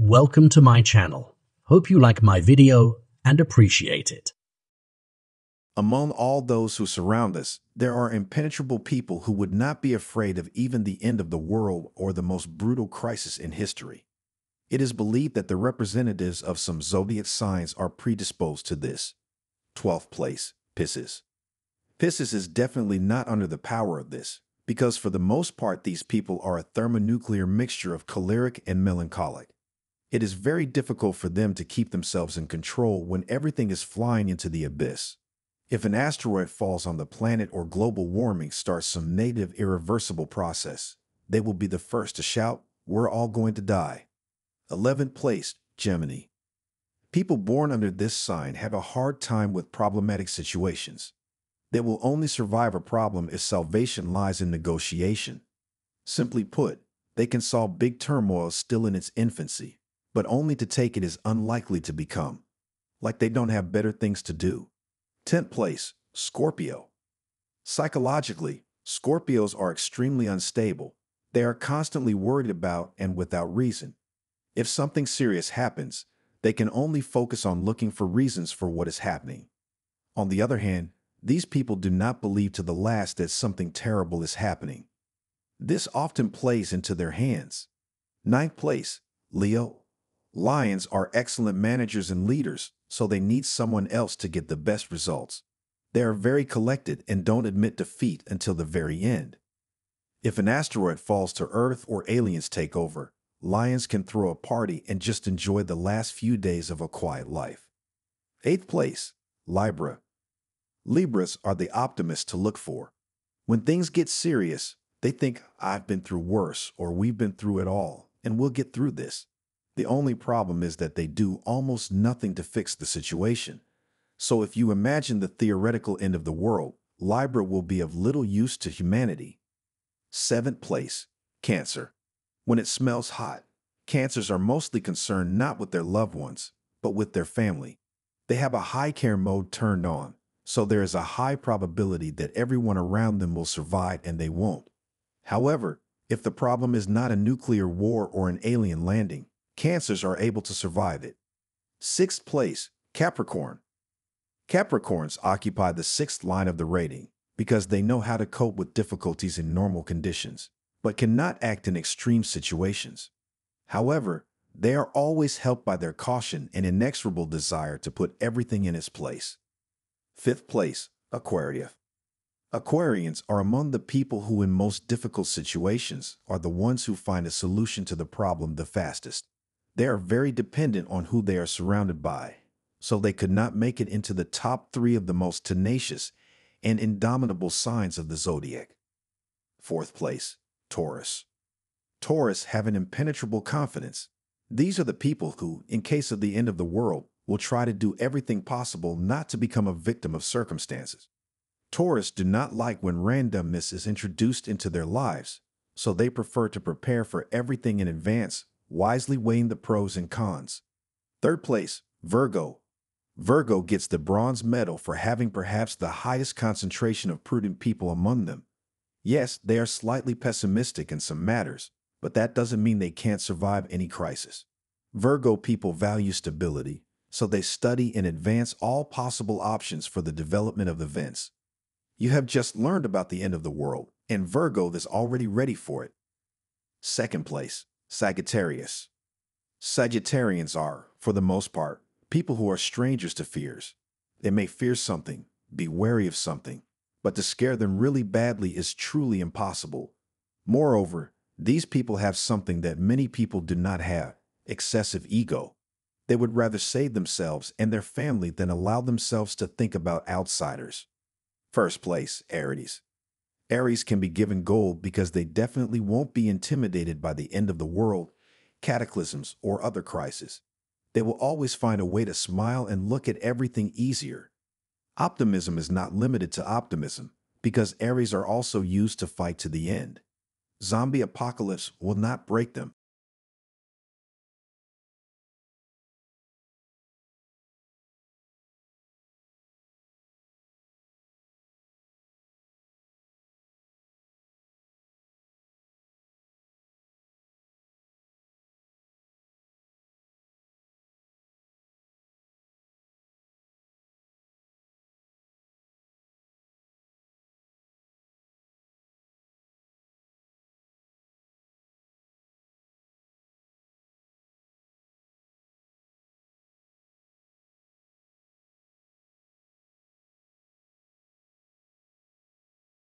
Welcome to my channel. Hope you like my video and appreciate it. Among all those who surround us, there are impenetrable people who would not be afraid of even the end of the world or the most brutal crisis in history. It is believed that the representatives of some zodiac signs are predisposed to this. 12th place, Pisces. Pisces is definitely not under the power of this, because for the most part these people are a thermonuclear mixture of choleric and melancholic. It is very difficult for them to keep themselves in control when everything is flying into the abyss. If an asteroid falls on the planet or global warming starts some negative irreversible process, they will be the first to shout, "We're all going to die." 11th place, Gemini. People born under this sign have a hard time with problematic situations. They will only survive a problem if salvation lies in negotiation. Simply put, they can solve big turmoil still in its infancy, but only to take it is unlikely to become. Like they don't have better things to do. 10th place, Scorpio. Psychologically, Scorpios are extremely unstable. They are constantly worried about and without reason. If something serious happens, they can only focus on looking for reasons for what is happening. On the other hand, these people do not believe to the last that something terrible is happening. This often plays into their hands. 9th place, Leo. Lions are excellent managers and leaders, so they need someone else to get the best results. They are very collected and don't admit defeat until the very end. If an asteroid falls to Earth or aliens take over, lions can throw a party and just enjoy the last few days of a quiet life. 8th place, Libra. Libras are the optimists to look for. When things get serious, they think, "I've been through worse," or "we've been through it all, and we'll get through this." The only problem is that they do almost nothing to fix the situation. So if you imagine the theoretical end of the world, Libra will be of little use to humanity. 7th place, Cancer. When it smells hot, Cancers are mostly concerned not with their loved ones, but with their family. They have a high care mode turned on, so there is a high probability that everyone around them will survive and they won't. However, if the problem is not a nuclear war or an alien landing, Cancers are able to survive it. 6th place, Capricorn. Capricorns occupy the 6th line of the rating because they know how to cope with difficulties in normal conditions, but cannot act in extreme situations. However, they are always helped by their caution and inexorable desire to put everything in its place. 5th place, Aquarius. Aquarians are among the people who in most difficult situations are the ones who find a solution to the problem the fastest. They are very dependent on who they are surrounded by, so they could not make it into the top 3 of the most tenacious and indomitable signs of the zodiac. 4th place, Taurus. Taurus have an impenetrable confidence. These are the people who, in case of the end of the world, will try to do everything possible not to become a victim of circumstances. Taurus do not like when randomness is introduced into their lives, so they prefer to prepare for everything in advance, wisely weighing the pros and cons. 3rd place, Virgo. Virgo gets the bronze medal for having perhaps the highest concentration of prudent people among them. Yes, they are slightly pessimistic in some matters, but that doesn't mean they can't survive any crisis. Virgo people value stability, so they study in advance all possible options for the development of events. You have just learned about the end of the world, and Virgo is already ready for it. 2nd place, Sagittarius. Sagittarians are, for the most part, people who are strangers to fears. They may fear something, be wary of something, but to scare them really badly is truly impossible. Moreover, these people have something that many people do not have: excessive ego. They would rather save themselves and their family than allow themselves to think about outsiders. 1st place, Aries. Aries can be given gold because they definitely won't be intimidated by the end of the world, cataclysms, or other crises. They will always find a way to smile and look at everything easier. Optimism is not limited to optimism because Aries are also used to fight to the end. Zombie apocalypse will not break them.